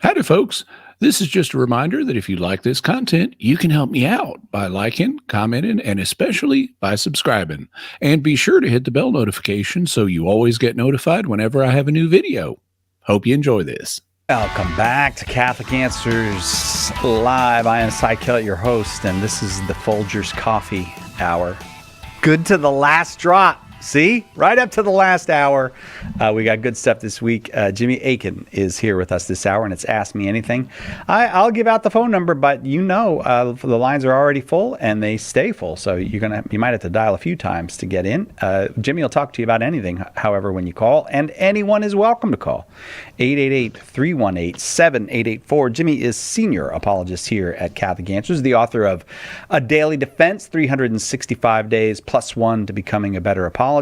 Howdy, folks. This is just a reminder that if you like this content, you can help me out by liking, commenting, and especially by subscribing. And be sure to hit the bell notification so you always get notified whenever I have a new video. Hope you enjoy this. Welcome back to Catholic Answers Live. I am Cy Kellett, your host, and this is the Folgers Coffee Hour. Good to the last drop. See? Right up to the last hour. We got good stuff this week. Jimmy Akin is here with us this hour, and it's Ask Me Anything. I'll give out the phone number, but the lines are already full, and they stay full, so you might have to dial a few times to get in. Jimmy will talk to you about anything, however, when you call, and anyone is welcome to call. 888-318-7884. Jimmy is senior apologist here at Catholic Answers, the author of A Daily Defense, 365 Days Plus One to Becoming a Better Apologist,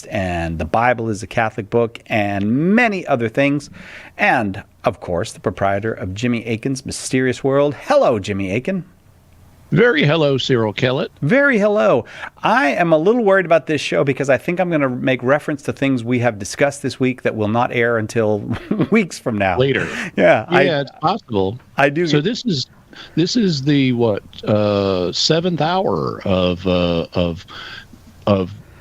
and The Bible is a Catholic Book, and many other things. And, of course, the proprietor of Jimmy Akin's Mysterious World. Hello, Jimmy Akin. Very hello, Cyril Kellett. Very hello. I am a little worried about this show because I think I'm going to make reference to things we have discussed this week that will not air until weeks from now. Later. Yeah, it's possible. I do. So this is the seventh hour of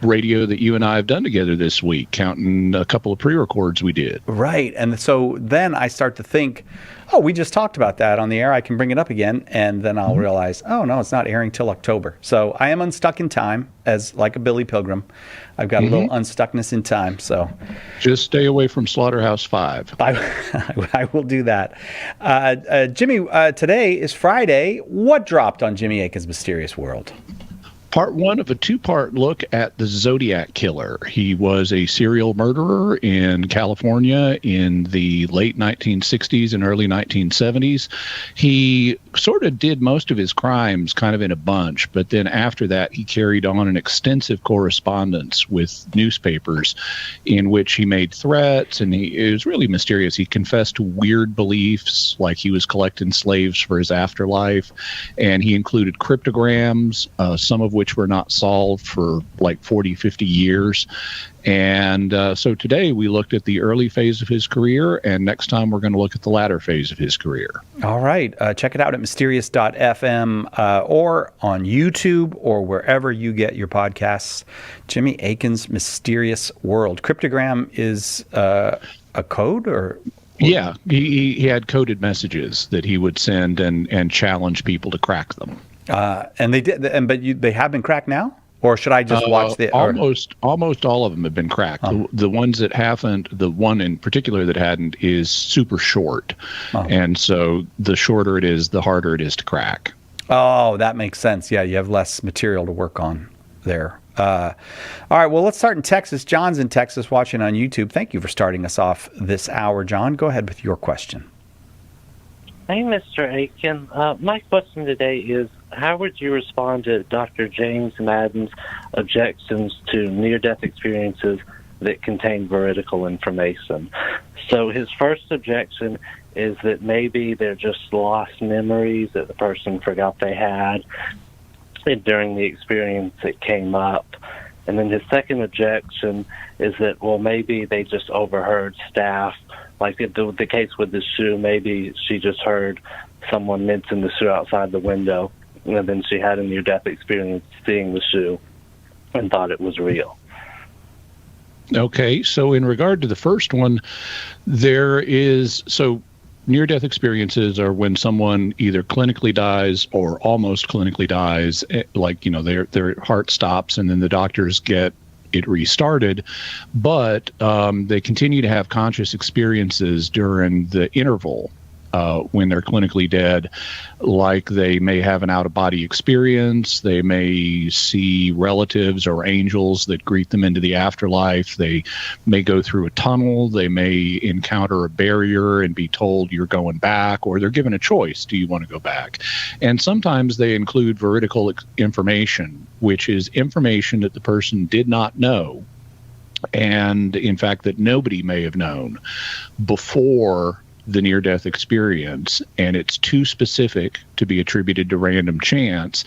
radio that you and I have done together this week, counting a couple of pre-records we did. Right. And so then I start to think, we just talked about that on the air. I can bring it up again. And then I'll realize, no, it's not airing till October. So I am unstuck in time, as like a Billy Pilgrim. I've got a little unstuckness in time. So just stay away from Slaughterhouse-5. I will do that. Jimmy, today is Friday. What dropped on Jimmy Akin's Mysterious World? Part one of a two-part look at the Zodiac Killer. He was a serial murderer in California in the late 1960s and early 1970s. He sort of did most of his crimes kind of in a bunch, but then after that he carried on an extensive correspondence with newspapers in which he made threats, and it was really mysterious. He confessed to weird beliefs, like he was collecting slaves for his afterlife, and he included cryptograms, some of which were not solved for like 40, 50 years. And so today we looked at the early phase of his career, and next time we're going to look at the latter phase of his career. All right. Check it out at mysterious.fm or on YouTube or wherever you get your podcasts. Jimmy Akin's Mysterious World. Cryptogram is a code or... Yeah, he had coded messages that he would send and challenge people to crack them. And they did, but they have been cracked now, or should I just watch the? Almost all of them have been cracked. The ones that haven't, the one in particular that hadn't, is super short, and so the shorter it is, the harder it is to crack. Oh, that makes sense. Yeah, you have less material to work on there. All right, well, let's start in Texas. John's in Texas watching on YouTube. Thank you for starting us off this hour, John. Go ahead with your question. Hey, Mr. Akin. My question today is, how would you respond to Dr. James Madden's objections to near-death experiences that contain veridical information? So his first objection is that maybe they're just lost memories that the person forgot they had during the experience that came up. And then his second objection is that, well, maybe they just overheard staff. Like the case with the shoe, maybe she just heard someone mention the shoe outside the window, and then she had a near-death experience seeing the shoe and thought it was real. Okay, so in regard to the first one, near-death experiences are when someone either clinically dies or almost clinically dies, like, their heart stops and then the doctors get it restarted, but they continue to have conscious experiences during the interval when they're clinically dead, like they may have an out-of-body experience, they may see relatives or angels that greet them into the afterlife, they may go through a tunnel, they may encounter a barrier and be told you're going back, or they're given a choice, do you want to go back? And sometimes they include veridical information, which is information that the person did not know, and in fact that nobody may have known before the near-death experience, and it's too specific to be attributed to random chance,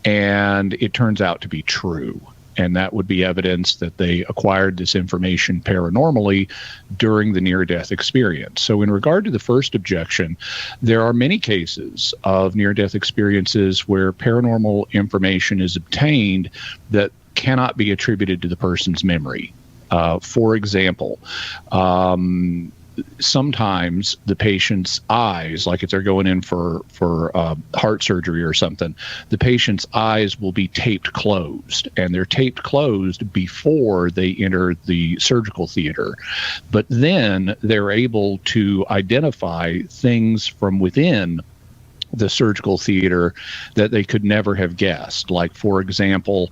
and it turns out to be true. And that would be evidence that they acquired this information paranormally during the near-death experience. So in regard to the first objection, there are many cases of near-death experiences where paranormal information is obtained that cannot be attributed to the person's memory. For example, sometimes the patient's eyes, like if they're going in for heart surgery or something, the patient's eyes will be taped closed, and they're taped closed before they enter the surgical theater. But then they're able to identify things from within the surgical theater that they could never have guessed. Like, for example,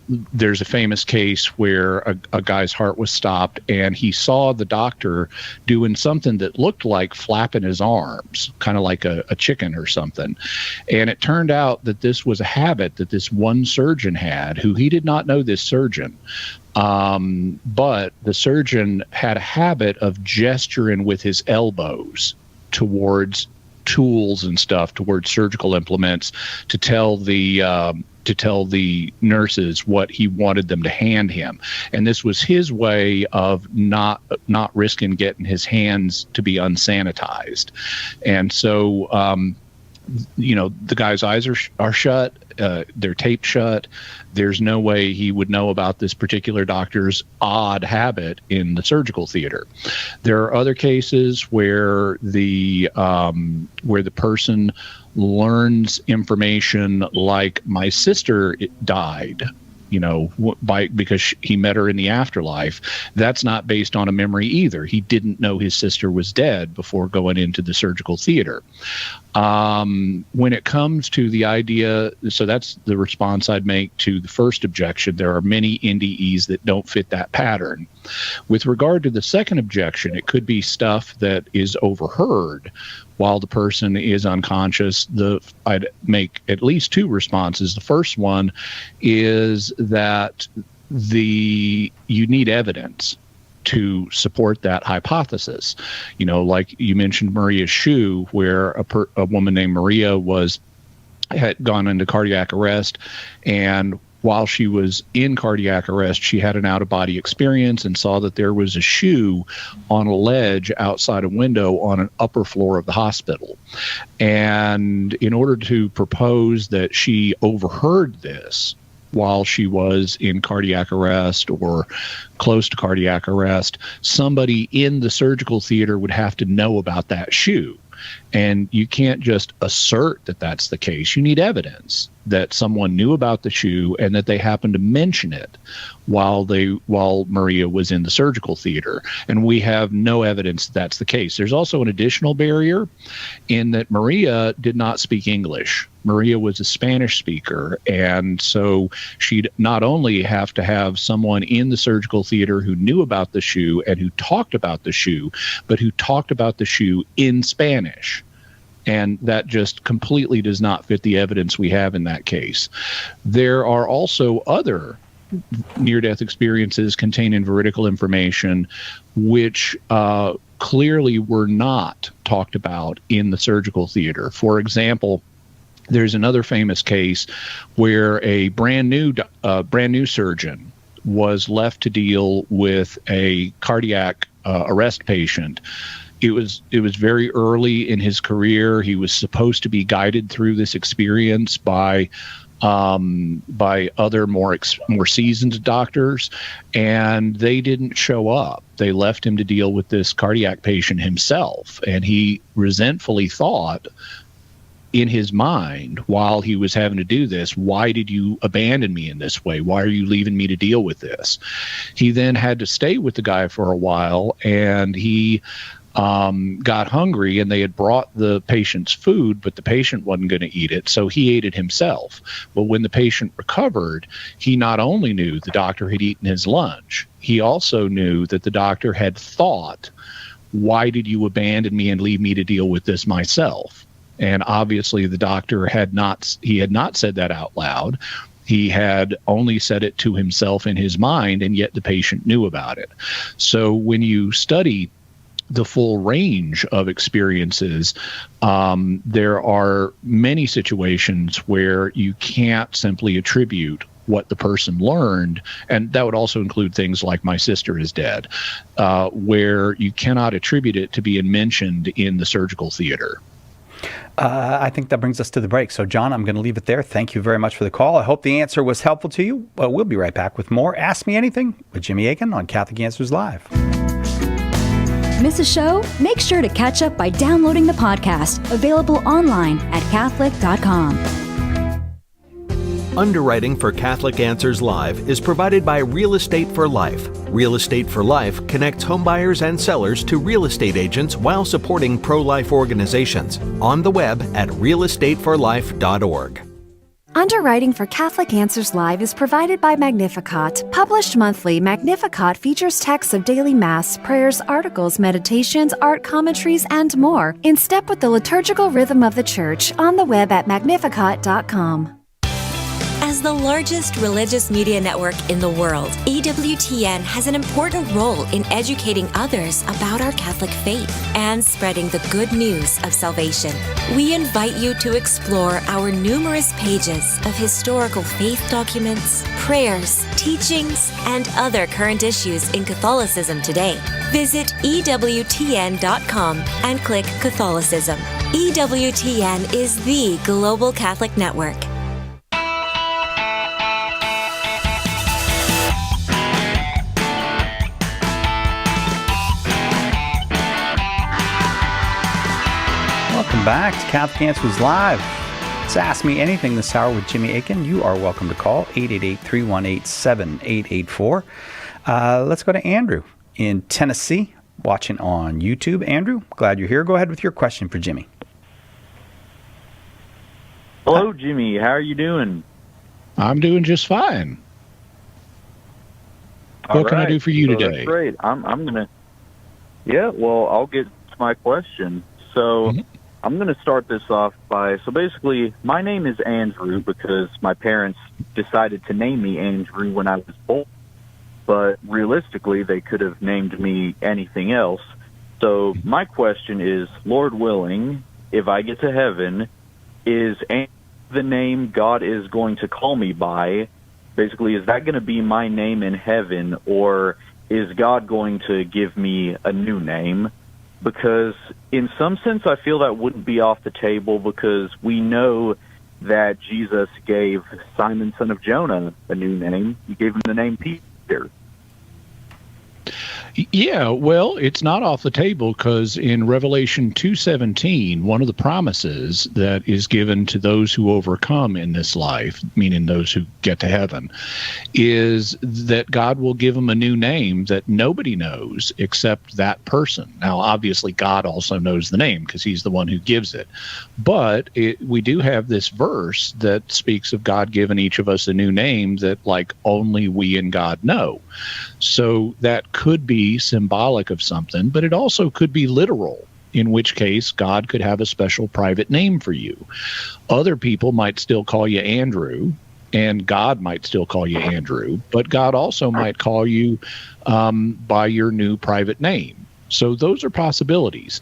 there's a famous case where a guy's heart was stopped, and he saw the doctor doing something that looked like flapping his arms, kind of like a chicken or something. And it turned out that this was a habit that this one surgeon had, who he did not know this surgeon. But the surgeon had a habit of gesturing with his elbows towards tools and stuff, towards surgical implements, to tell the nurses what he wanted them to hand him. And this was his way of not risking getting his hands to be unsanitized. And so the guy's eyes are shut, they're taped shut. There's no way he would know about this particular doctor's odd habit in the surgical theater. There are other cases where the person learns information, like my sister died, because he met her in the afterlife. That's not based on a memory either. He didn't know his sister was dead before going into the surgical theater. When it comes to the idea, so that's the response I'd make to the first objection. There are many NDEs that don't fit that pattern. With regard to the second objection, it could be stuff that is overheard while the person is unconscious. I'd make at least two responses. The first one is that you need evidence to support that hypothesis. Like you mentioned Maria's shoe, where a woman named Maria had gone into cardiac arrest, and while she was in cardiac arrest, she had an out-of-body experience and saw that there was a shoe on a ledge outside a window on an upper floor of the hospital. And in order to propose that she overheard this while she was in cardiac arrest or close to cardiac arrest, somebody in the surgical theater would have to know about that shoe. And you can't just assert that that's the case. You need evidence that someone knew about the shoe and that they happened to mention it while Maria was in the surgical theater. And we have no evidence that that's the case. There's also an additional barrier in that Maria did not speak English. Maria was a Spanish speaker, and so she'd not only have to have someone in the surgical theater who knew about the shoe and who talked about the shoe, but who talked about the shoe in Spanish. And that just completely does not fit the evidence we have in that case. There are also other near-death experiences containing veridical information which clearly were not talked about in the surgical theater. For example, there's another famous case where a brand new surgeon was left to deal with a cardiac arrest patient. It was very early in his career. He was supposed to be guided through this experience by other more seasoned doctors, and they didn't show up. They left him to deal with this cardiac patient himself, and he resentfully thought in his mind while he was having to do this, why did you abandon me in this way? Why are you leaving me to deal with this? He then had to stay with the guy for a while, and he got hungry, and they had brought the patient's food, but the patient wasn't going to eat it, so he ate it himself. But when the patient recovered, he not only knew the doctor had eaten his lunch, he also knew that the doctor had thought, why did you abandon me and leave me to deal with this myself? And obviously the doctor had not said that out loud. He had only said it to himself in his mind, and yet the patient knew about it. So when you study the full range of experiences, there are many situations where you can't simply attribute what the person learned, and that would also include things like "my sister is dead," where you cannot attribute it to being mentioned in the surgical theater. I think that brings us to the break. So, John, I'm going to leave it there. Thank you very much for the call. I hope the answer was helpful to you. We'll be right back with more Ask Me Anything with Jimmy Akin on Catholic Answers Live. Miss a show? Make sure to catch up by downloading the podcast, available online at Catholic.com. Underwriting for Catholic Answers Live is provided by Real Estate for Life. Real Estate for Life connects homebuyers and sellers to real estate agents while supporting pro-life organizations. On the web at realestateforlife.org. Underwriting for Catholic Answers Live is provided by Magnificat. Published monthly, Magnificat features texts of daily Mass, prayers, articles, meditations, art commentaries, and more, in step with the liturgical rhythm of the Church, on the web at magnificat.com. As the largest religious media network in the world, EWTN has an important role in educating others about our Catholic faith and spreading the good news of salvation. We invite you to explore our numerous pages of historical faith documents, prayers, teachings, and other current issues in Catholicism today. Visit EWTN.com and click Catholicism. EWTN is the global Catholic network. Welcome back to Catholic Answers Live. It's Ask Me Anything this hour with Jimmy Akin. You are welcome to call 888-318-7884. Let's go to Andrew in Tennessee, watching on YouTube. Andrew, glad you're here. Go ahead with your question for Jimmy. Hello, Jimmy. How are you doing? I'm doing just fine. What can I do for you today? That's great. I'm gonna. Yeah. Well, I'll get to my question. So. I'm going to start this off by, so basically, my name is Andrew because my parents decided to name me Andrew when I was born, but realistically, they could have named me anything else. So my question is, Lord willing, if I get to heaven, is Andrew the name God is going to call me by? Basically, is that going to be my name in heaven, or is God going to give me a new name? Because in some sense, I feel that wouldn't be off the table because we know that Jesus gave Simon, son of Jonah, a new name. He gave him the name Peter. Yeah, well, it's not off the table because in Revelation 2:17, one of the promises that is given to those who overcome in this life, meaning those who get to heaven, is that God will give them a new name that nobody knows except that person. Now, obviously, God also knows the name because he's the one who gives it. But we do have this verse that speaks of God giving each of us a new name that, like, only we and God know. So that could be symbolic of something, but it also could be literal, in which case God could have a special private name for you. Other people might still call you Andrew, and God might still call you Andrew, but God also might call you by your new private name. So those are possibilities.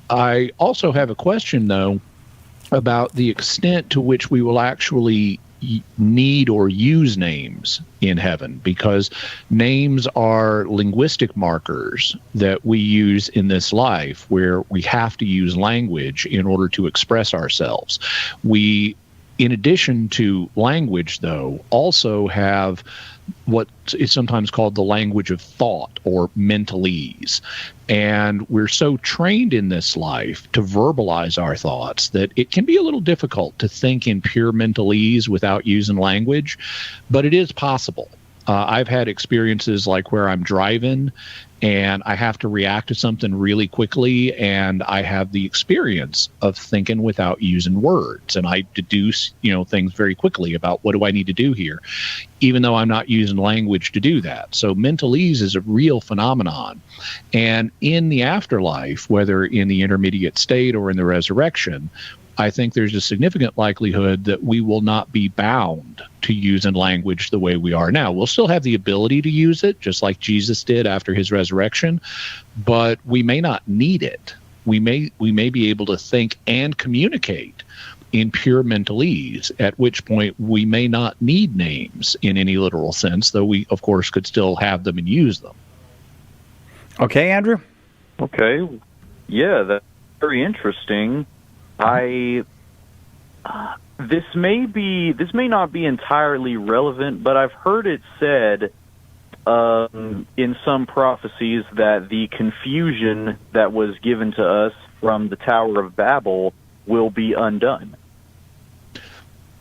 I also have a question, though, about the extent to which we will actually need or use names in heaven, because names are linguistic markers that we use in this life where we have to use language in order to express ourselves. We, in addition to language, though, also have what is sometimes called the language of thought or mentalese. And we're so trained in this life to verbalize our thoughts that it can be a little difficult to think in pure mentalese without using language, but it is possible. I've had experiences like where I'm driving and I have to react to something really quickly, and I have the experience of thinking without using words, and I deduce, things very quickly about what do I need to do here, even though I'm not using language to do that. So mentalese is a real phenomenon, and in the afterlife, whether in the intermediate state or in the resurrection, I think there's a significant likelihood that we will not be bound to using language the way we are now. We'll still have the ability to use it, just like Jesus did after his resurrection, but we may not need it. We may be able to think and communicate in pure mental ease, at which point we may not need names in any literal sense, though we, of course, could still have them and use them. Okay, Andrew? Okay. Yeah, that's very interesting. This may not be entirely relevant, but I've heard it said in some prophecies that the confusion that was given to us from the Tower of Babel will be undone.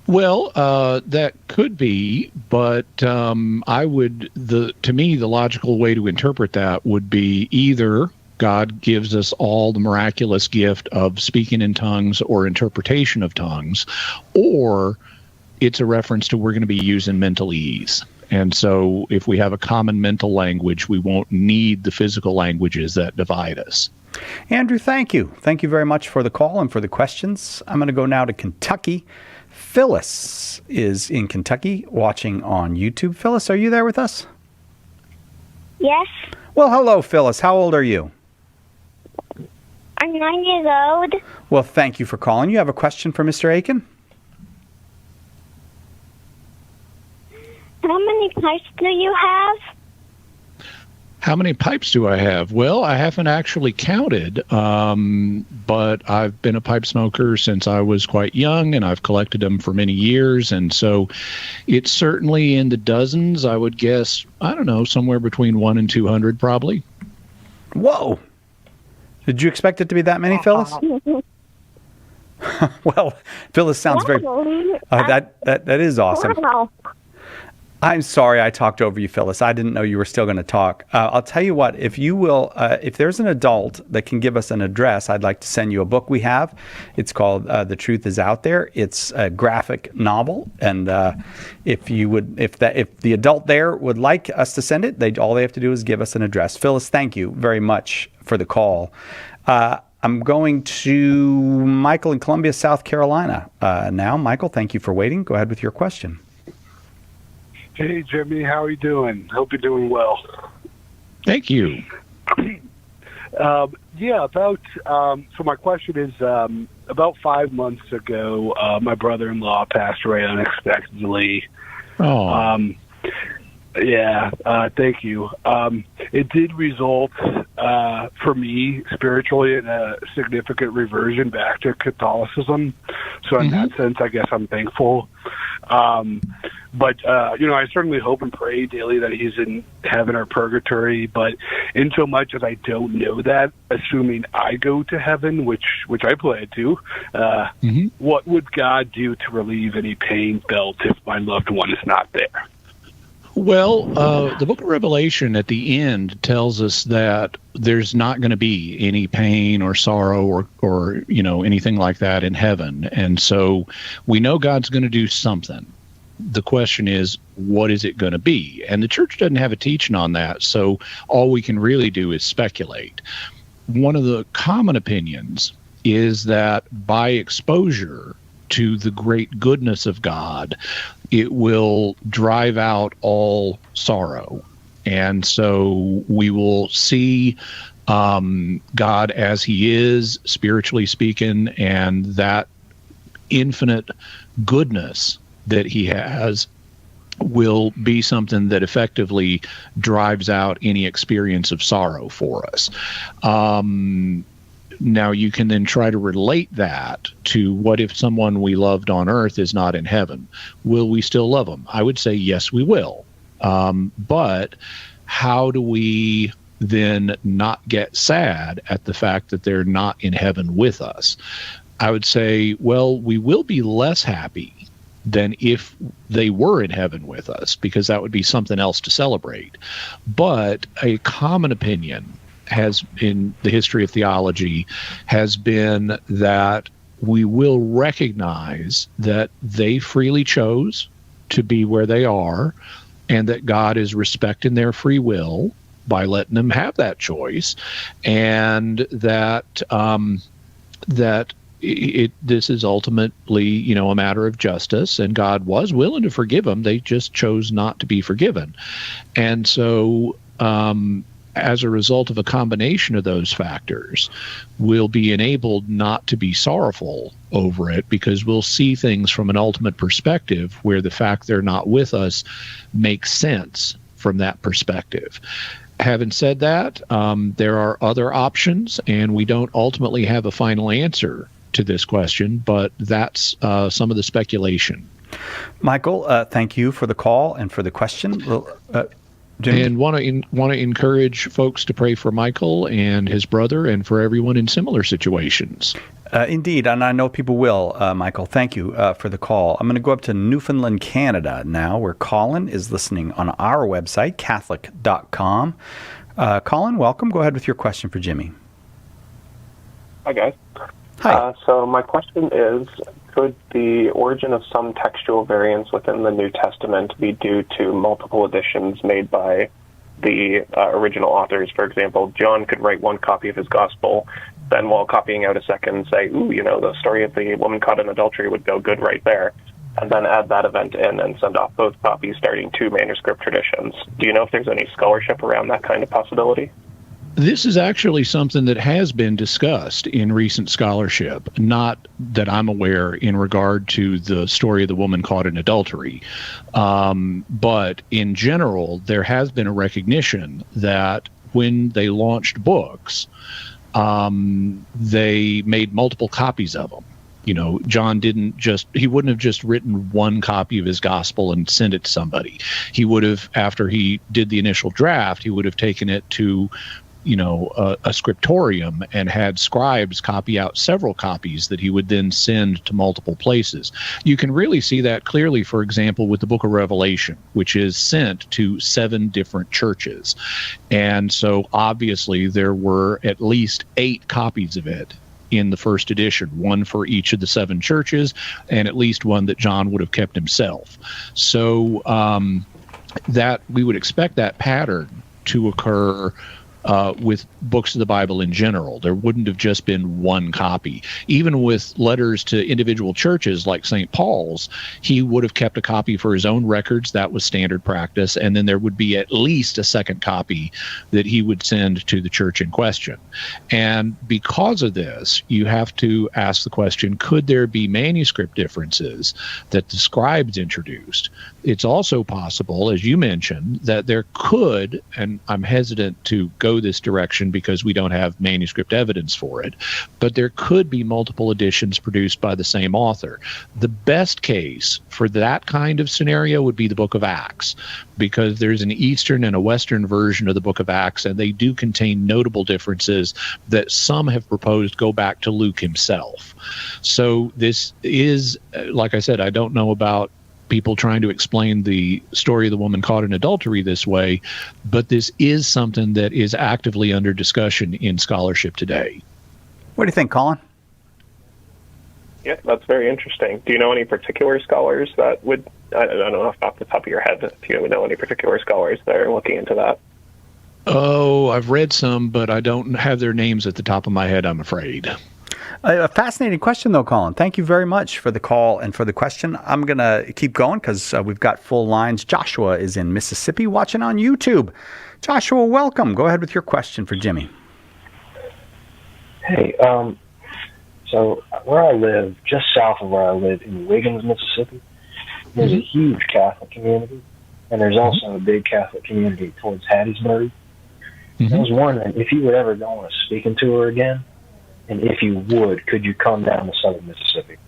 Well, that could be, but to me, the logical way to interpret that would be either God gives us all the miraculous gift of speaking in tongues or interpretation of tongues, or it's a reference to we're going to be using mental ease. And so if we have a common mental language, we won't need the physical languages that divide us. Andrew, thank you. Thank you very much for the call and for the questions. I'm going to go now to Kentucky. Phyllis is in Kentucky watching on YouTube. Phyllis, are you there with us? Yes. Well, hello, Phyllis. How old are you? I'm 9 years old. Well, thank you for calling. You have a question for Mr. Aiken? How many pipes do you have? How many pipes do I have? Well, I haven't actually counted, but I've been a pipe smoker since I was quite young, and I've collected them for many years, and so it's certainly in the dozens. I would guess, I don't know, somewhere between 1 and 200 probably. Whoa! Did you expect it to be that many, Phyllis? Well, Phyllis sounds very... that is awesome. Wow. I'm sorry I talked over you, Phyllis. I didn't know you were still going to talk. I'll tell you what, if you will, if there's an adult that can give us an address, I'd like to send you a book we have. It's called The Truth Is Out There. It's a graphic novel, and if the adult there would like us to send it, all they have to do is give us an address. Phyllis, thank you very much for the call. I'm going to Michael in Columbia, South Carolina. Now, Michael, thank you for waiting. Go ahead with your question. Hey, Jimmy, how are you doing? Hope you're doing well. Thank you. So my question is, about 5 months ago, my brother-in-law passed away unexpectedly. Oh. Thank you. It did result, for me, spiritually, in a significant reversion back to Catholicism. So in that sense, I guess I'm thankful. But I certainly hope and pray daily that he's in heaven or purgatory. But in so much as I don't know that, assuming I go to heaven, which I plan to, what would God do to relieve any pain felt if my loved one is not there? Well, the book of Revelation at the end tells us that there's not going to be any pain or sorrow or anything like that in heaven. And so we know God's going to do something. The question is, what is it going to be? And the church doesn't have a teaching on that, so all we can really do is speculate. One of the common opinions is that by exposure to the great goodness of God, it will drive out all sorrow. And so we will see God as he is, spiritually speaking, and that infinite goodness that he has will be something that effectively drives out any experience of sorrow for us. Now, you can then try to relate that to what if someone we loved on earth is not in heaven? Will we still love them? I would say yes, we will. But how do we then not get sad at the fact that they're not in heaven with us? I would say, well, we will be less happy than if they were in heaven with us, because that would be something else to celebrate. But a common opinion has, in the history of theology, has been that we will recognize that they freely chose to be where they are, and that God is respecting their free will by letting them have that choice, and that this is ultimately, a matter of justice, and God was willing to forgive them. They just chose not to be forgiven. And so as a result of a combination of those factors, we'll be enabled not to be sorrowful over it, because we'll see things from an ultimate perspective where the fact they're not with us makes sense from that perspective. Having said that, there are other options, and we don't ultimately have a final answer to this question, but that's some of the speculation. Michael, thank you for the call and for the question. Jimmy? And want to encourage folks to pray for Michael and his brother and for everyone in similar situations. Indeed, and I know people will, Michael. Thank you for the call. I'm going to go up to Newfoundland, Canada now, where Colin is listening on our website, Catholic.com. Colin, welcome. Go ahead with your question for Jimmy. Hi, guys. Hi. So my question is, could the origin of some textual variants within the New Testament be due to multiple editions made by the original authors? For example, John could write one copy of his gospel, then while copying out a second say, ooh, the story of the woman caught in adultery would go good right there, and then add that event in and send off both copies, starting two manuscript traditions. Do you know if there's any scholarship around that kind of possibility? This is actually something that has been discussed in recent scholarship, not that I'm aware in regard to the story of the woman caught in adultery. But in general, there has been a recognition that when they launched books, they made multiple copies of them. John he wouldn't have just written one copy of his gospel and sent it to somebody. He would have, after he did the initial draft, he would have taken it to a scriptorium and had scribes copy out several copies that he would then send to multiple places. You can really see that clearly, for example, with the book of Revelation, which is sent to 7 different churches. And so obviously there were at least 8 copies of it in the first edition, one for each of the 7 churches, and at least one that John would have kept himself. So that we would expect that pattern to occur with books of the Bible in general. There wouldn't have just been one copy. Even with letters to individual churches like St. Paul's, he would have kept a copy for his own records. That was standard practice. And then there would be at least a second copy that he would send to the church in question. And because of this, you have to ask the question, could there be manuscript differences that the scribes introduced? It's also possible, as you mentioned, that there could, and I'm hesitant to go this direction because we don't have manuscript evidence for it, but there could be multiple editions produced by the same author. The best case for that kind of scenario would be the book of Acts, because there's an Eastern and a Western version of the book of Acts, and they do contain notable differences that some have proposed go back to Luke himself. So this is, like I said, I don't know about people trying to explain the story of the woman caught in adultery this way, but this is something that is actively under discussion in scholarship today. What do you think, Colin? Yeah, that's very interesting. Do you know any particular scholars that would, I don't know off the top of your head, if you know any particular scholars that are looking into that? Oh, I've read some, but I don't have their names at the top of my head, I'm afraid. A fascinating question, though, Colin. Thank you very much for the call and for the question. I'm going to keep going because we've got full lines. Joshua is in Mississippi watching on YouTube. Joshua, welcome. Go ahead with your question for Jimmy. Hey, so where I live, just south of where I live in Wiggins, Mississippi, there's a huge Catholic community, and there's also a big Catholic community towards Hattiesburg. I was wondering if you would ever go on a speaking tour again, and if you would, could you come down to southern Mississippi?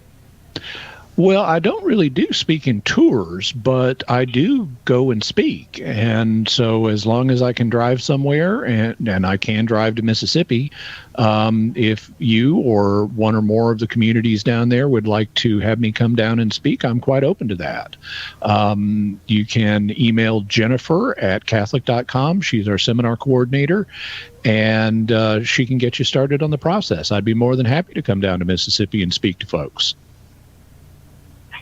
Well, I don't really do speaking tours, but I do go and speak. And so as long as I can drive somewhere, and I can drive to Mississippi, if you or one or more of the communities down there would like to have me come down and speak, I'm quite open to that. You can email Jennifer at Catholic.com. She's our seminar coordinator, and she can get you started on the process. I'd be more than happy to come down to Mississippi and speak to folks.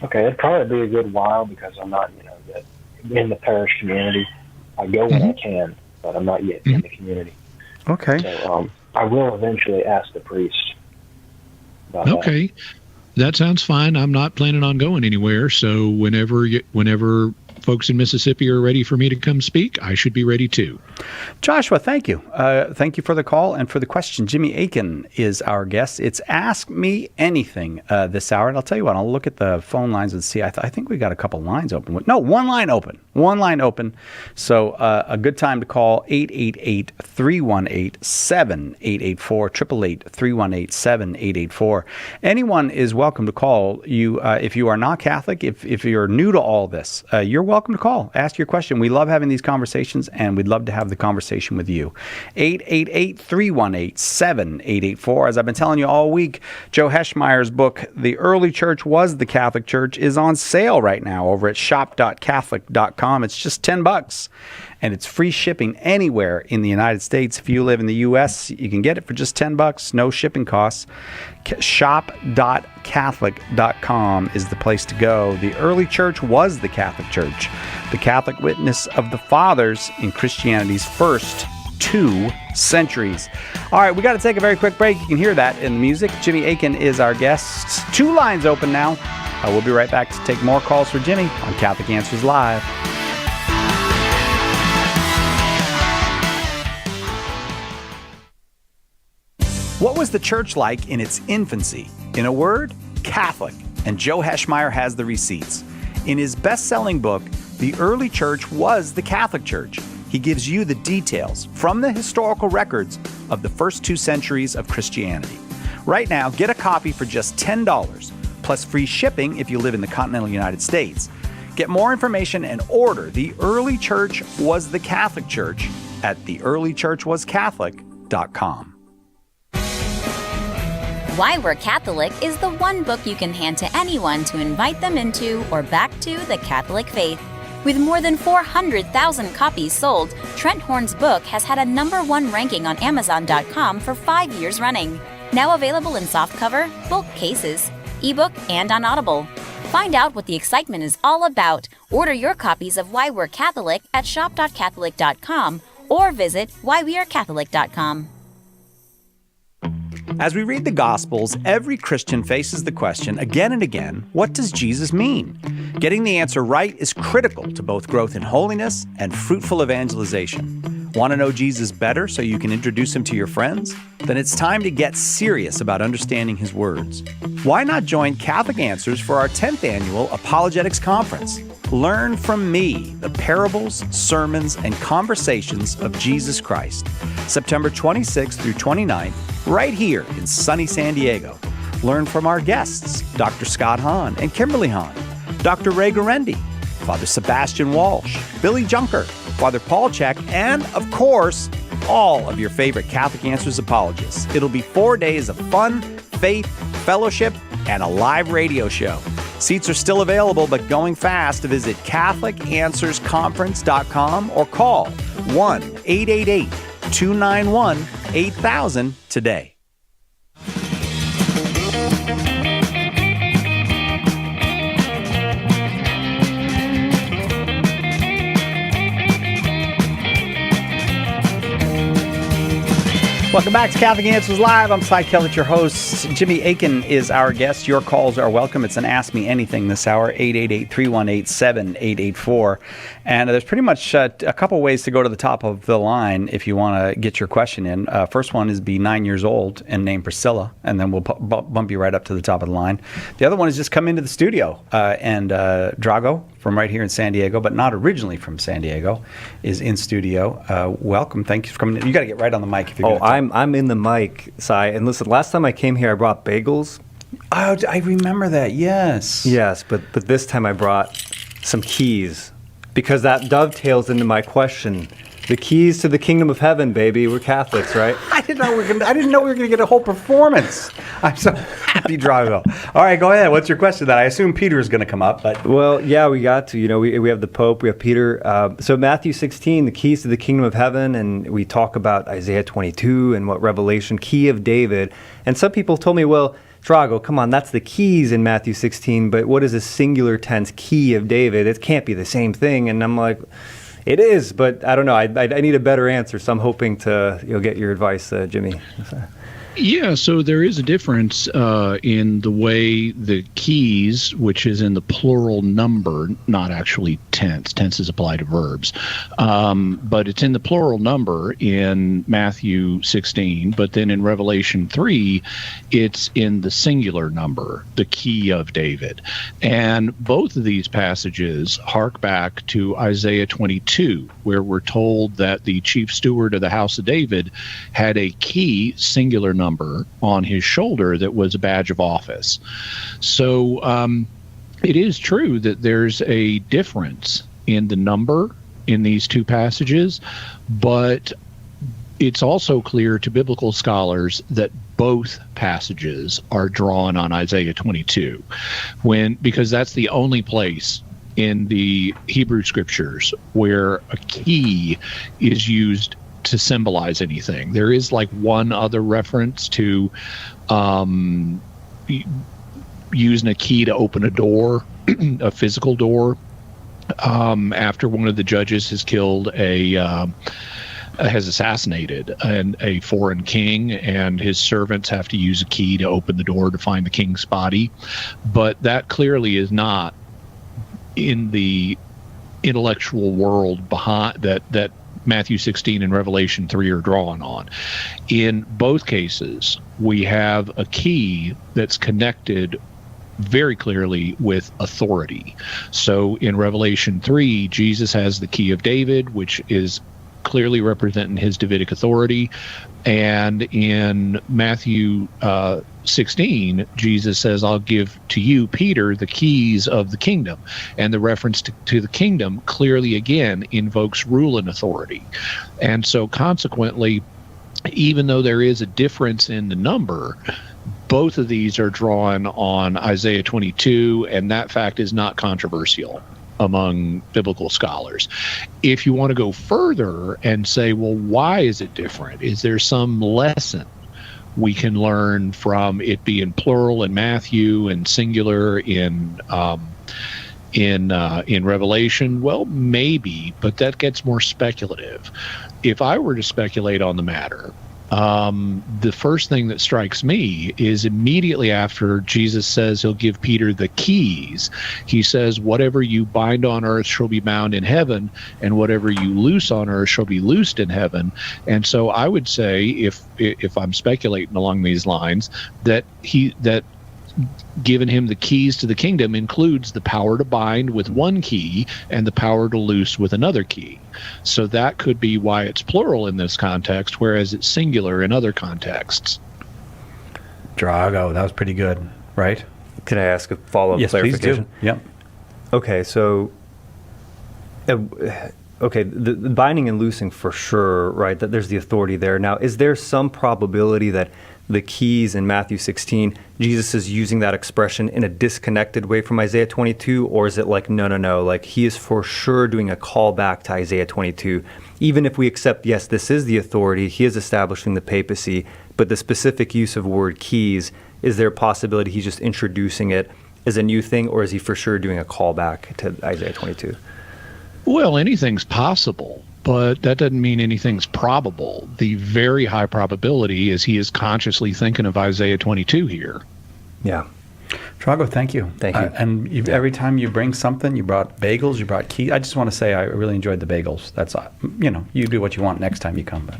Okay, it'd probably be a good while because I'm not, in the parish community. I go when I can, but I'm not yet in the community. Okay. So I will eventually ask the priest about that sounds fine. I'm not planning on going anywhere, so whenever folks in Mississippi are ready for me to come speak, I should be ready too. Joshua, thank you. Thank you for the call and for the question. Jimmy Aiken is our guest. It's Ask Me Anything this hour. And I'll tell you what, I'll look at the phone lines and see. I think we got a couple lines open. No, one line open. One line open. So a good time to call 888-318-7884, 888-318-7884. Anyone is welcome to call you. If you are not Catholic, if you're new to all this, you're welcome to call. Ask your question. We love having these conversations, and we'd love to have the conversation with you. 888-318-7884. As I've been telling you all week, Joe Heschmeyer's book, The Early Church Was the Catholic Church, is on sale right now over at shop.catholic.com. It's just $10, and it's free shipping anywhere in the United States. If you live in the U.S., you can get it for just $10, no shipping costs. Shop.catholic.com is the place to go. The early church was the Catholic Church, the Catholic witness of the fathers in Christianity's first 2 centuries. All right, we got to take a very quick break. You can hear that in the music. Jimmy Aiken is our guest. 2 lines open now. We'll be right back to take more calls for Jimmy on Catholic Answers Live. What was the church like in its infancy? In a word, Catholic. And Joe Heschmeyer has the receipts. In his best-selling book, The Early Church Was the Catholic Church, he gives you the details from the historical records of the first 2 centuries of Christianity. Right now, get a copy for just $10, plus free shipping if you live in the continental United States. Get more information and order The Early Church Was the Catholic Church at theearlychurchwascatholic.com. Why We're Catholic is the one book you can hand to anyone to invite them into or back to the Catholic faith. With more than 400,000 copies sold, Trent Horn's book has had a #1 ranking on Amazon.com for 5 years running. Now available in softcover, bulk cases, ebook, and on Audible. Find out what the excitement is all about. Order your copies of Why We're Catholic at shop.catholic.com or visit whywearecatholic.com. As we read the Gospels, every Christian faces the question again and again, what does Jesus mean? Getting the answer right is critical to both growth in holiness and fruitful evangelization. Want to know Jesus better so you can introduce him to your friends? Then it's time to get serious about understanding his words. Why not join Catholic Answers for our 10th annual Apologetics Conference? Learn from me the parables, sermons, and conversations of Jesus Christ. September 26th through 29th, right here in sunny San Diego. Learn from our guests, Dr. Scott Hahn and Kimberly Hahn, Dr. Ray Garendi, Father Sebastian Walsh, Billy Junker, Father Paul Check, and, of course, all of your favorite Catholic Answers apologists. It'll be 4 days of fun, faith, fellowship, and a live radio show. Seats are still available, but going fast. Visit CatholicAnswersConference.com or call 1-888-291-8000 today. Welcome back to Catholic Answers Live. I'm Cy Kellett, your host. Jimmy Aiken is our guest. Your calls are welcome. It's an Ask Me Anything this hour, 888-318-7884. And there's pretty much a couple ways to go to the top of the line if you want to get your question in. First one is be 9 years old and name Priscilla, and then we'll bump you right up to the top of the line. The other one is just come into the studio. And Drago, from right here in San Diego, but not originally from San Diego, is in studio. Welcome. Thank you for coming in. You got to get right on the mic if you're going to I'm in the mic, Cy. And listen, last time I came here, I brought bagels. Oh, I remember that. Yes. Yes, but this time I brought some keys because that dovetails into my question. The keys to the kingdom of heaven, baby. We're Catholics, right? I didn't know we were going to get a whole performance. I'm so happy, Drago. All right, go ahead. What's your question? That I assume Peter is going to come up, but well, yeah, we got to. You know, we have the Pope, we have Peter. So Matthew 16, the keys to the kingdom of heaven, and we talk about Isaiah 22 and what Revelation, key of David. And some people told me, well, Drago, come on, that's the keys in Matthew 16, but what is a singular tense key of David? It can't be the same thing. And I'm like, it is, but I don't know. I need a better answer, so I'm hoping to get your advice, Jimmy. Yeah, so there is a difference in the way the keys, which is in the plural number, not actually tense. Tenses apply to verbs. But it's in the plural number in Matthew 16, but then in Revelation 3, it's in the singular number, the key of David. And both of these passages hark back to Isaiah 22, where we're told that the chief steward of the house of David had a key, singular number, on his shoulder that was a badge of office. So it is true that there's a difference in the number in these two passages, but it's also clear to biblical scholars that both passages are drawn on Isaiah 22, because that's the only place in the Hebrew scriptures where a key is used to symbolize anything. There is like one other reference to using a key to open a door, a physical door, after one of the judges has killed has assassinated a foreign king, and his servants have to use a key to open the door to find the king's body. But that clearly is not in the intellectual world behind that Matthew 16 and Revelation 3 are drawn on. In both cases, we have a key that's connected very clearly with authority. So in Revelation 3, Jesus has the key of David, which is clearly representing his Davidic authority. And in Matthew 16, Jesus says, I'll give to you, Peter, the keys of the kingdom. And the reference to the kingdom clearly, again, invokes rule and authority. And so consequently, even though there is a difference in the number, both of these are drawn on Isaiah 22, and that fact is not controversial among biblical scholars. If you want to go further and say, well, why is it different? Is there some lesson we can learn from it being plural in Matthew and singular in Revelation? Well, maybe, but that gets more speculative. If I were to speculate on the matter, the first thing that strikes me is immediately after Jesus says he'll give Peter the keys, he says, whatever you bind on earth shall be bound in heaven, and whatever you loose on earth shall be loosed in heaven. And so I would say, if I'm speculating along these lines, that giving him the keys to the kingdom includes the power to bind with one key and the power to loose with another key. So that could be why it's plural in this context, whereas it's singular in other contexts. Drago, that was pretty good, right? Can I ask a follow-up clarification? Please do. Yep. Okay, so the binding and loosing for sure, right? That there's the authority there. Now, is there some probability that the keys in Matthew 16, Jesus is using that expression in a disconnected way from Isaiah 22, or is it like, no, like he is for sure doing a callback to Isaiah 22, even if we accept, yes, this is the authority, he is establishing the papacy, but the specific use of word keys, is there a possibility he's just introducing it as a new thing, or is he for sure doing a callback to Isaiah 22? Well, anything's possible, but that doesn't mean anything's probable. The very high probability is he is consciously thinking of Isaiah 22 here. Yeah. Drago, thank you. Thank you. And every time you bring something, you brought bagels, you brought keys. I just want to say I really enjoyed the bagels. That's, you do what you want next time you come. But.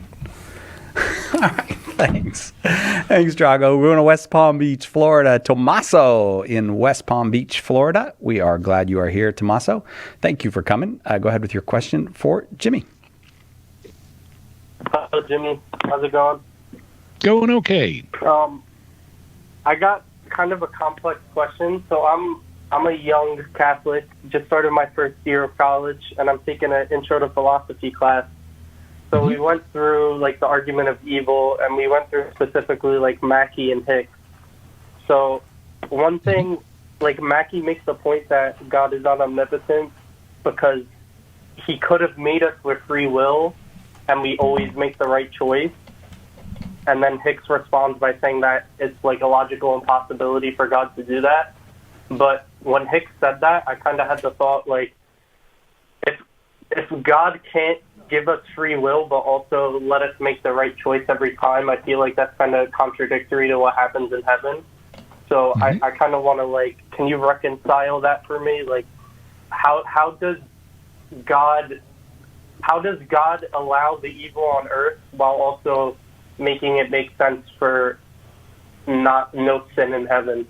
All right, thanks. Thanks, Drago. We're going to West Palm Beach, Florida. Tommaso in West Palm Beach, Florida. We are glad you are here, Tommaso. Thank you for coming. Go ahead with your question for Jimmy. Hello, Jimmy. How's it going? Going okay. I got kind of a complex question. So I'm a young Catholic, just started my first year of college, and I'm taking an intro to philosophy class. So we went through like the argument of evil, and we went through specifically like Mackey and Hicks. So one thing, like Mackey makes the point that God is not omnipotent because he could have made us with free will, and we always make the right choice. And then Hicks responds by saying that it's like a logical impossibility for God to do that. But when Hicks said that, I kind of had the thought, like, if God can't give us free will, but also let us make the right choice every time. I feel like that's kind of contradictory to what happens in heaven. So I kind of want to, like, can you reconcile that for me? Like, how does God allow the evil on earth while also making it make sense for no sin in heaven?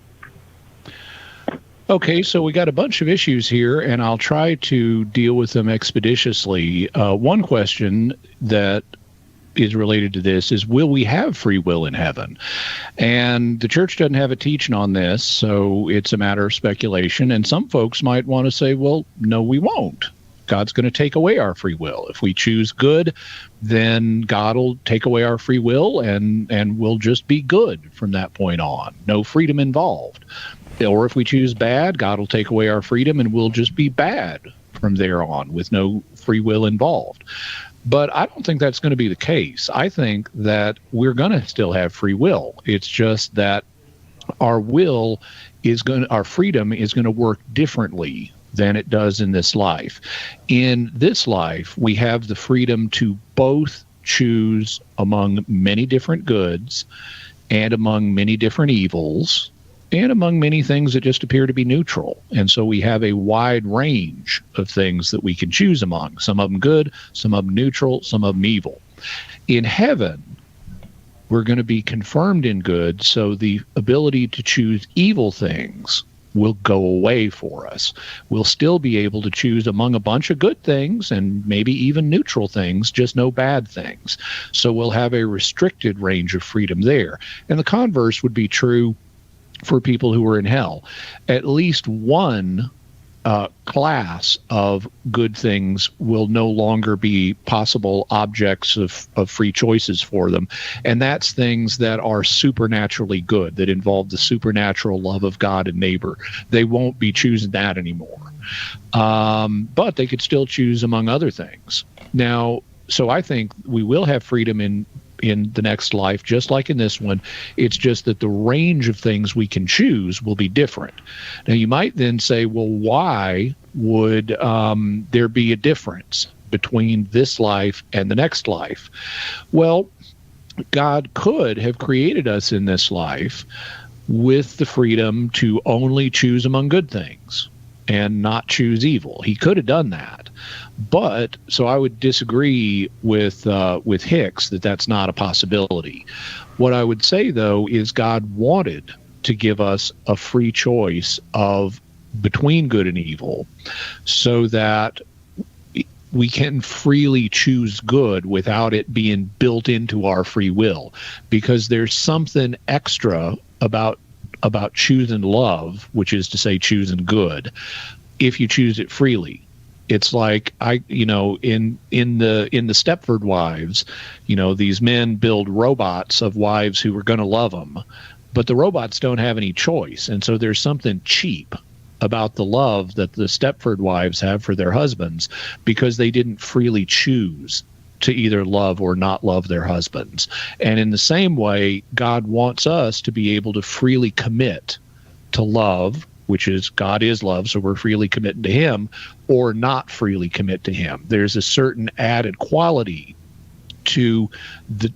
Okay, so we got a bunch of issues here, and I'll try to deal with them expeditiously. One question that is related to this is, will we have free will in heaven? And the church doesn't have a teaching on this, so it's a matter of speculation. And some folks might want to say, well, no, we won't. God's going to take away our free will. If we choose good, then God will take away our free will, and we'll just be good from that point on. No freedom involved. Or if we choose bad, God will take away our freedom, and we'll just be bad from there on with no free will involved. But I don't think that's going to be the case. I think that we're going to still have free will. It's just that our freedom is going to work differently than it does in this life. In this life, we have the freedom to both choose among many different goods and among many different evils and among many things that just appear to be neutral. And so we have a wide range of things that we can choose among. Some of them good, some of them neutral, some of them evil. In heaven, we're going to be confirmed in good, so the ability to choose evil things will go away for us. We'll still be able to choose among a bunch of good things and maybe even neutral things, just no bad things. So we'll have a restricted range of freedom there. And the converse would be true for people who are in hell. At least one class of good things will no longer be possible objects of free choices for them. And that's things that are supernaturally good, that involve the supernatural love of God and neighbor. They won't be choosing that anymore. But they could still choose among other things. Now, so I think we will have freedom in the next life, just like in this one. It's just that the range of things we can choose will be different. Now, you might then say, well, why would there be a difference between this life and the next life? Well, God could have created us in this life with the freedom to only choose among good things and not choose evil. He could have done that. But so I would disagree with Hicks that that's not a possibility. What I would say, though, is God wanted to give us a free choice of between good and evil, so that we can freely choose good without it being built into our free will. Because there's something extra about choosing love, which is to say choosing good, if you choose it freely. It's like in the Stepford Wives, these men build robots of wives who are going to love them, but the robots don't have any choice. And so there's something cheap about the love that the Stepford Wives have for their husbands, because they didn't freely choose to either love or not love their husbands. And in the same way, God wants us to be able to freely commit to love, which is God is love, so we're freely committing to him, or not freely commit to him. There's a certain added quality to the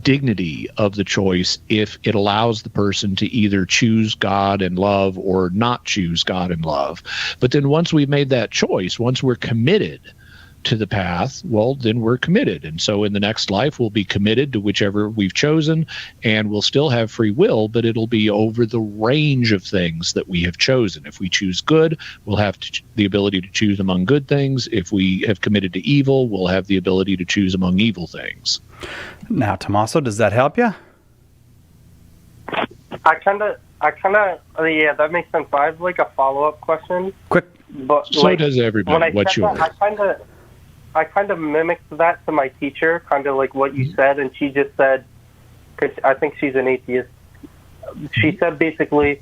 dignity of the choice if it allows the person to either choose God and love or not choose God and love. But then once we've made that choice, once we're committed to the path, well, then we're committed. And so in the next life, we'll be committed to whichever we've chosen, and we'll still have free will, but it'll be over the range of things that we have chosen. If we choose good, we'll have the ability to choose among good things. If we have committed to evil, we'll have the ability to choose among evil things. Now, Tommaso, does that help you? I kind of, yeah, that makes sense. I have like a follow-up question. Quick. But so does everybody. What's yours? I kind of mimicked that to my teacher, kind of like what you said, and she just said, because I think she's an atheist, she said basically,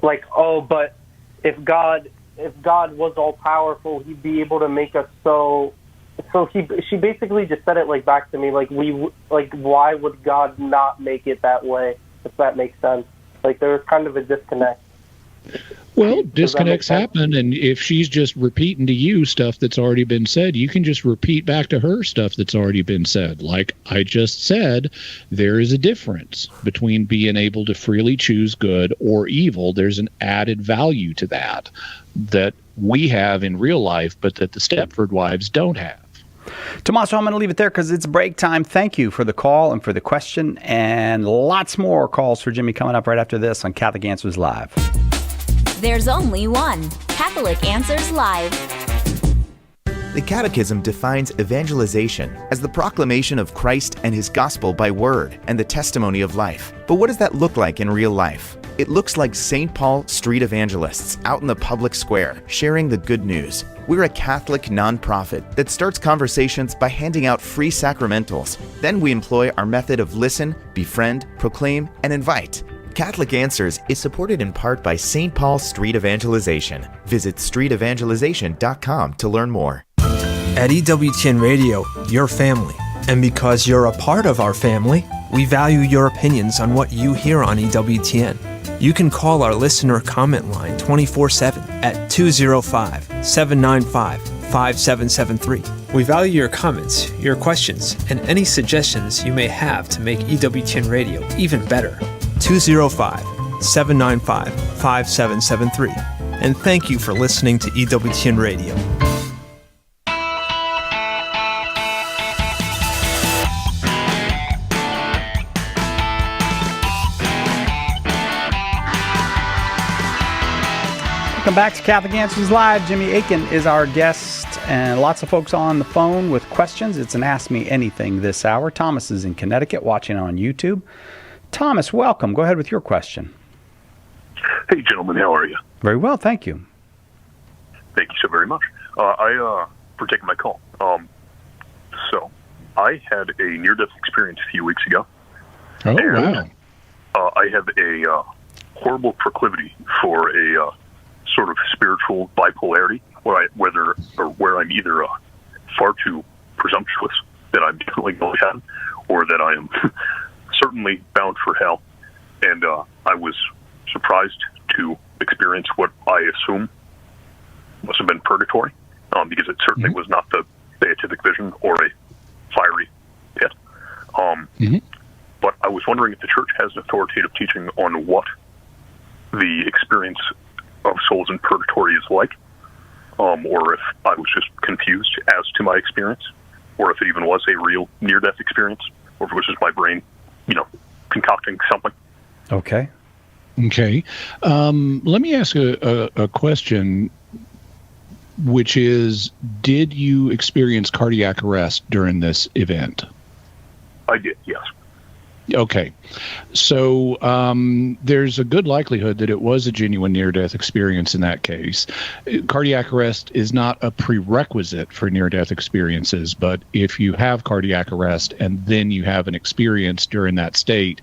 like, oh, but if God was all powerful, he'd be able to make us so she basically just said it like back to me, like why would God not make it that way, if that makes sense? Like there was kind of a disconnect. Well, disconnects happen, and if she's just repeating to you stuff that's already been said, you can just repeat back to her stuff that's already been said. Like I just said, there is a difference between being able to freely choose good or evil. There's an added value to that we have in real life, but that the Stepford wives don't have. Tommaso, I'm going to leave it there because it's break time. Thank you for the call and for the question, and lots more calls for Jimmy coming up right after this on Catholic Answers Live. There's only one Catholic Answers Live. The Catechism defines evangelization as the proclamation of Christ and His gospel by word and the testimony of life. But what does that look like in real life? It looks like St. Paul street evangelists out in the public square sharing the good news. We're a Catholic nonprofit that starts conversations by handing out free sacramentals. Then we employ our method of listen, befriend, proclaim, and invite. Catholic Answers is supported in part by St. Paul Street Evangelization. Visit streetevangelization.com to learn more. At EWTN Radio, your family. And because you're a part of our family, we value your opinions on what you hear on EWTN. You can call our listener comment line 24/7 at 205-795-5773. We value your comments, your questions, and any suggestions you may have to make EWTN Radio even better. 205-795-5773. And thank you for listening to EWTN Radio. Welcome back to Catholic Answers Live. Jimmy Aiken is our guest, and lots of folks on the phone with questions. It's an Ask Me Anything this hour. Thomas is in Connecticut watching on YouTube. Thomas, welcome. Go ahead with your question. Hey, gentlemen, how are you? Very well, thank you. Thank you so very much. For taking my call. So, I had a near-death experience a few weeks ago. Oh, wow. I have a horrible proclivity for a sort of spiritual bipolarity, where I'm either far too presumptuous that I'm definitely going to heaven, or that I am certainly bound for hell. And I was surprised to experience what I assume must have been purgatory, because it certainly was not the beatific vision or a fiery pit. But I was wondering if the Church has an authoritative teaching on what the experience of souls in purgatory is like, or if I was just confused as to my experience, or if it even was a real near-death experience, or if it was just my brain, concocting something. Okay. Let me ask a question, which is, did you experience cardiac arrest during this event? I did, yes. Okay. So there's a good likelihood that it was a genuine near-death experience in that case. Cardiac arrest is not a prerequisite for near-death experiences, but if you have cardiac arrest and then you have an experience during that state,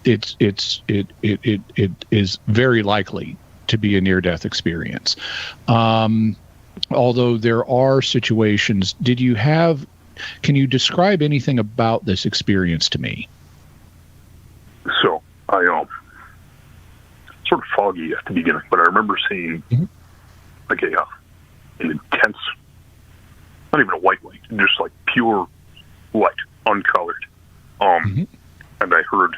it is very likely to be a near-death experience. Although there are situations, can you describe anything about this experience to me? So, I sort of foggy at the beginning, but I remember seeing like an intense, not even a white light, just like pure light, uncolored. And I heard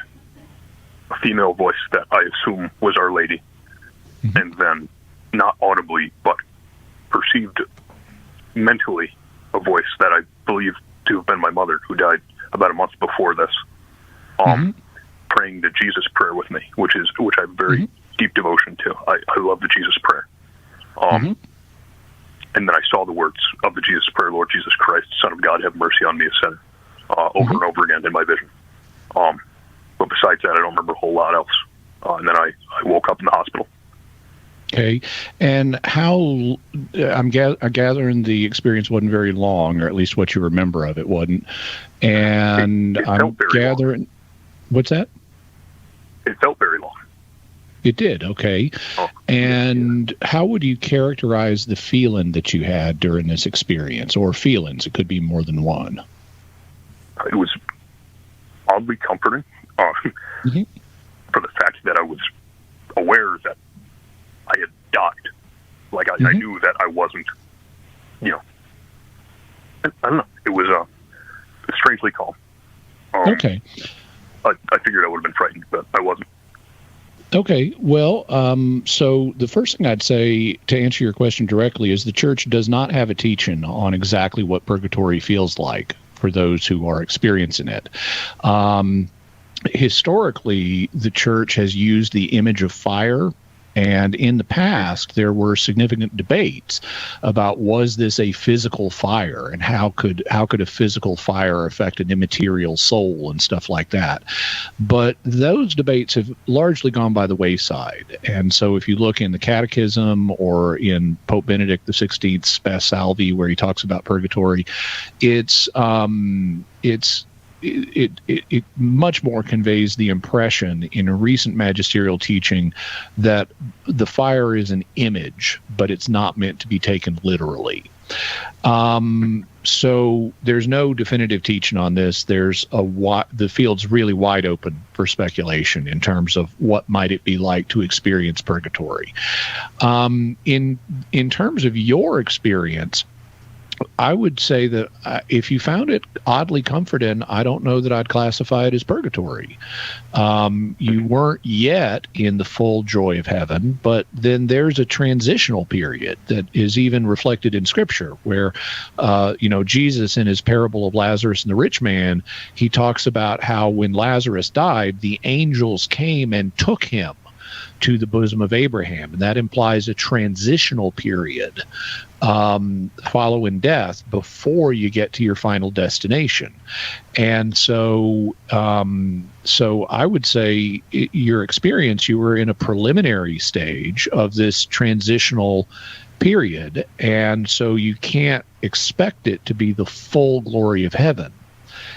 a female voice that I assume was Our Lady, and then not audibly, but perceived mentally, a voice that I believe to have been my mother, who died about a month before this, praying the Jesus prayer with me, which I have very deep devotion to. I love the Jesus prayer. And then I saw the words of the Jesus prayer, Lord Jesus Christ, Son of God, have mercy on me, a sinner, over and over again in my vision. But besides that, I don't remember a whole lot else. And then I woke up in the hospital. Okay. And how, I'm gathering the experience wasn't very long, or at least what you remember of it wasn't. And I'm gathering, long. What's that? It felt very long. It did, okay. And how would you characterize the feeling that you had during this experience, or feelings? It could be more than one. It was oddly comforting for the fact that I was aware that I died. Like I knew that I wasn't, I don't know. It was strangely calm. Okay. I figured I would have been frightened, but I wasn't. Okay, well, so the first thing I'd say to answer your question directly is the church does not have a teaching on exactly what purgatory feels like for those who are experiencing it. Historically, the church has used the image of fire, and in the past, there were significant debates about was this a physical fire, and how could a physical fire affect an immaterial soul and stuff like that. But those debates have largely gone by the wayside. And so if you look in the Catechism or in Pope Benedict XVI's Spes Salvi, where he talks about purgatory, it much more conveys the impression in a recent magisterial teaching that the fire is an image, but it's not meant to be taken literally. So there's no definitive teaching on this. The field's really wide open for speculation in terms of what might it be like to experience purgatory. In terms of your experience, I would say that if you found it oddly comforting, I don't know that I'd classify it as purgatory. You weren't yet in the full joy of heaven, but then there's a transitional period that is even reflected in Scripture where, Jesus in his parable of Lazarus and the rich man, he talks about how when Lazarus died, the angels came and took him to the bosom of Abraham. And that implies a transitional period following death before you get to your final destination. And so I would say your experience, you were in a preliminary stage of this transitional period. And so you can't expect it to be the full glory of heaven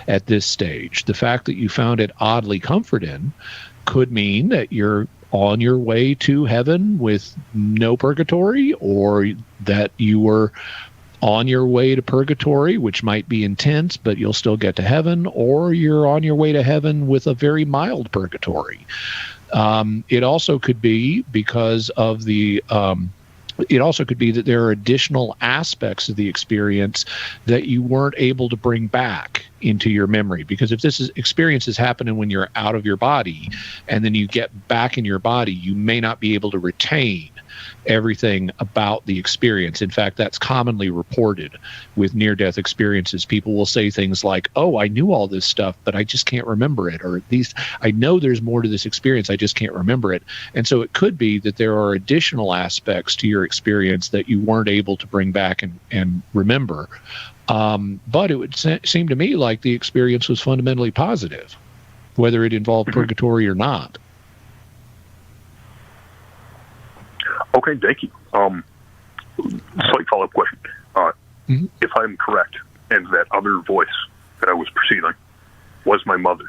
at this stage. The fact that you found it oddly comforting could mean that you're on your way to heaven with no purgatory, or that you were on your way to purgatory, which might be intense, but you'll still get to heaven, or you're on your way to heaven with a very mild purgatory. It also could be because of it also could be that there are additional aspects of the experience that you weren't able to bring back into your memory. Because if this experience is happening when you're out of your body and then you get back in your body, you may not be able to retain everything about the experience. In fact, that's commonly reported with near-death experiences. People will say things like, oh, I knew all this stuff, but I just can't remember it. Or at least I know there's more to this experience, I just can't remember it. And so it could be that there are additional aspects to your experience that you weren't able to bring back and remember. But it would seem to me like the experience was fundamentally positive, whether it involved purgatory or not. Okay, thank you. Slight follow-up question. If I'm correct, and that other voice that I was perceiving was my mother,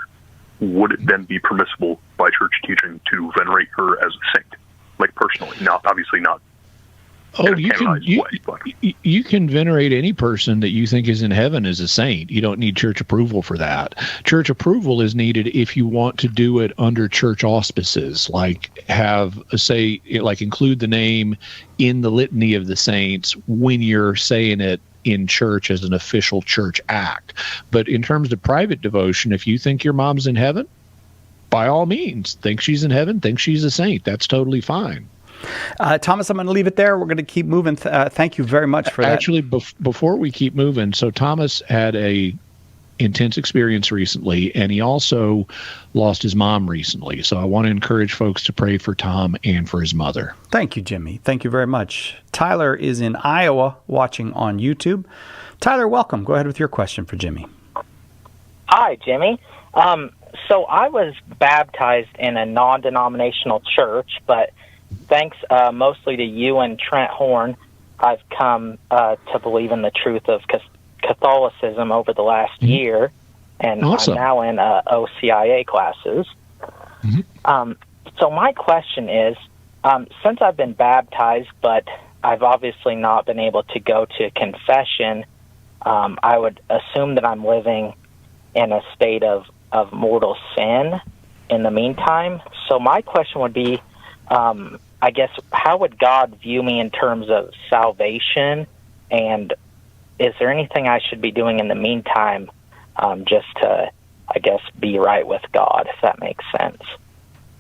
would it then be permissible by church teaching to venerate her as a saint? Like personally, obviously not. Oh, you can venerate any person that you think is in heaven as a saint. You don't need church approval for that. Church approval is needed if you want to do it under church auspices, like include the name in the litany of the saints when you're saying it in church as an official church act. But in terms of private devotion, if you think your mom's in heaven, by all means, think she's in heaven, think she's a saint. That's totally fine. Thomas, I'm going to leave it there. We're going to keep moving. Thank you very much for that. Actually, before we keep moving, so Thomas had a intense experience recently, and he also lost his mom recently. So I want to encourage folks to pray for Tom and for his mother. Thank you, Jimmy. Thank you very much. Tyler is in Iowa watching on YouTube. Tyler, welcome. Go ahead with your question for Jimmy. Hi, Jimmy. So I was baptized in a non-denominational church, but thanks mostly to you and Trent Horn, I've come to believe in the truth of Catholicism over the last year, and awesome. I'm now in OCIA classes. So my question is, since I've been baptized, but I've obviously not been able to go to confession, I would assume that I'm living in a state of mortal sin in the meantime. So my question would be, I guess, how would God view me in terms of salvation? And is there anything I should be doing in the meantime just to, I guess, be right with God, if that makes sense?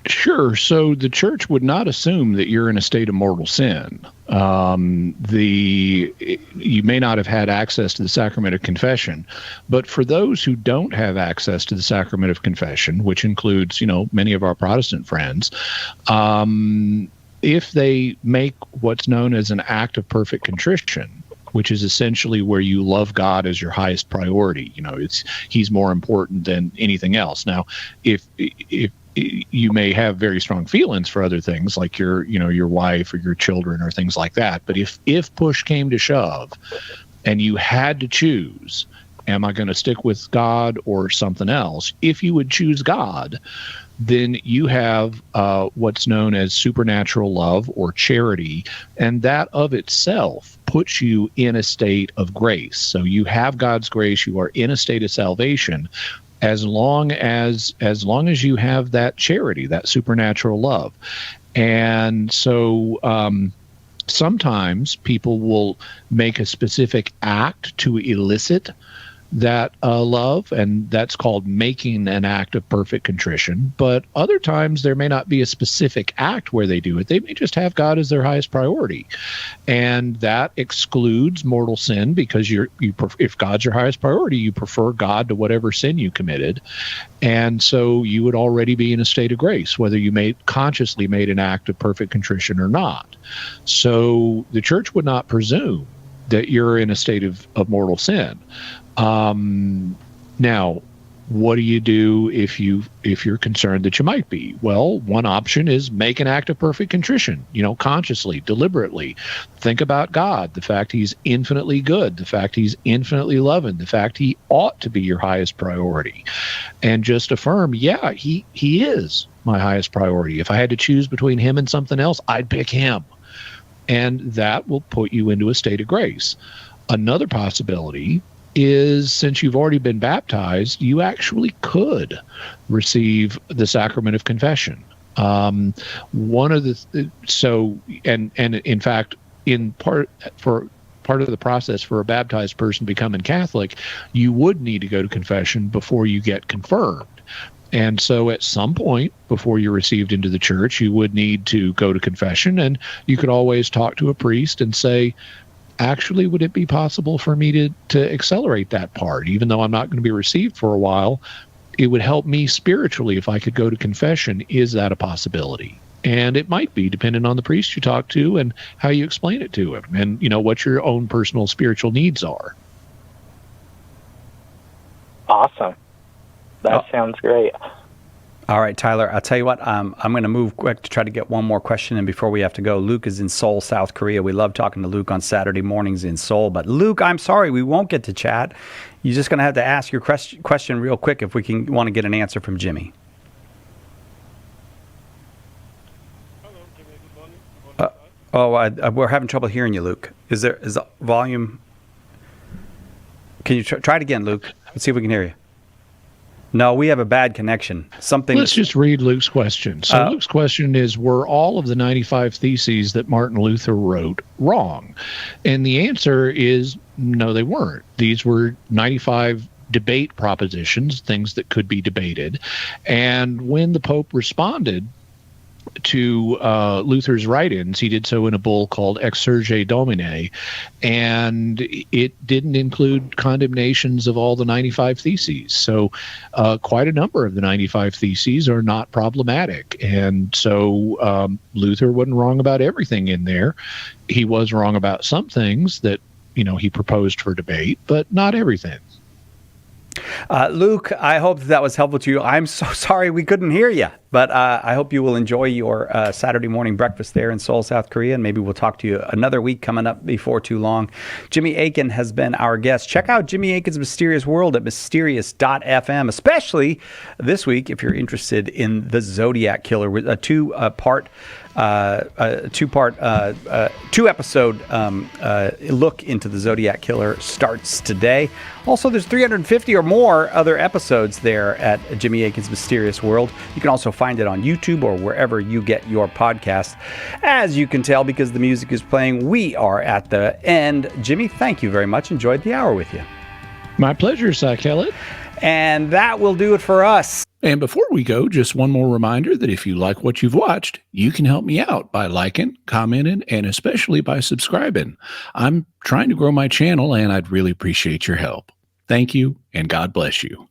Sure. So the church would not assume that you're in a state of mortal sin. You may not have had access to the sacrament of confession, but for those who don't have access to the sacrament of confession, which includes, many of our Protestant friends, if they make what's known as an act of perfect contrition, which is essentially where you love God as your highest priority, he's more important than anything else. Now, if you may have very strong feelings for other things like your wife or your children or things like that. But if push came to shove and you had to choose, am I going to stick with God or something else? If you would choose God, then you have what's known as supernatural love or charity, and that of itself puts you in a state of grace. So you have God's grace, you are in a state of salvation, as long as you have that charity, that supernatural love. And so sometimes people will make a specific act to elicit that love, and that's called making an act of perfect contrition. But other times there may not be a specific act where they do it. They may just have God as their highest priority, and that excludes mortal sin, because if God's your highest priority, you prefer God to whatever sin you committed, and so you would already be in a state of grace, whether you consciously made an act of perfect contrition or not. So the church would not presume that you're in a state of mortal sin. Now, what do you do if you're concerned that you might be? Well, one option is make an act of perfect contrition, consciously, deliberately. Think about God, the fact he's infinitely good, the fact he's infinitely loving, the fact he ought to be your highest priority. And just affirm, yeah, he is my highest priority. If I had to choose between him and something else, I'd pick him. And that will put you into a state of grace. Another possibility is, since you've already been baptized, you actually could receive the sacrament of confession. In fact, in part of the process for a baptized person becoming Catholic, you would need to go to confession before you get confirmed. And so at some point before you're received into the church, you would need to go to confession, and you could always talk to a priest and say, actually, would it be possible for me to accelerate that part? Even though I'm not going to be received for a while, it would help me spiritually if I could go to confession. Is that a possibility? And it might be, depending on the priest you talk to and how you explain it to him, and what your own personal spiritual needs are. Awesome. That sounds great. All right, Tyler, I'll tell you what, I'm going to move quick to try to get one more question in before we have to go. Luke is in Seoul, South Korea. We love talking to Luke on Saturday mornings in Seoul. But Luke, I'm sorry, we won't get to chat. You're just going to have to ask your question real quick if we want to get an answer from Jimmy. We're having trouble hearing you, Luke. Is the volume? Can you try it again, Luke? Let's see if we can hear you. No, we have a bad connection. Let's just read Luke's question. So Luke's question is, were all of the 95 theses that Martin Luther wrote wrong? And the answer is no, they weren't. These were 95 debate propositions, things that could be debated. And when the Pope responded to Luther's write-ins, he did so in a bull called Exsurge Domine, and it didn't include condemnations of all the 95 theses. So quite a number of the 95 theses are not problematic. And so Luther wasn't wrong about everything in there. He was wrong about some things that he proposed for debate, but not everything. Luke, I hope that was helpful to you. I'm so sorry we couldn't hear you, but I hope you will enjoy your Saturday morning breakfast there in Seoul, South Korea, and maybe we'll talk to you another week coming up before too long. Jimmy Akin has been our guest. Check out Jimmy Akin's Mysterious World at mysterious.fm, especially this week if you're interested in the Zodiac Killer, with a two-part two-part, two-episode look into the Zodiac Killer starts today. Also, there's 350 or more other episodes there at Jimmy Akin's Mysterious World. You can also find it on YouTube or wherever you get your podcast. As you can tell, because the music is playing, we are at the end. Jimmy, thank you very much. Enjoyed the hour with you. My pleasure, Cy Kellett. And that will do it for us. And before we go, just one more reminder that if you like what you've watched, you can help me out by liking, commenting, and especially by subscribing. I'm trying to grow my channel, and I'd really appreciate your help. Thank you, and God bless you.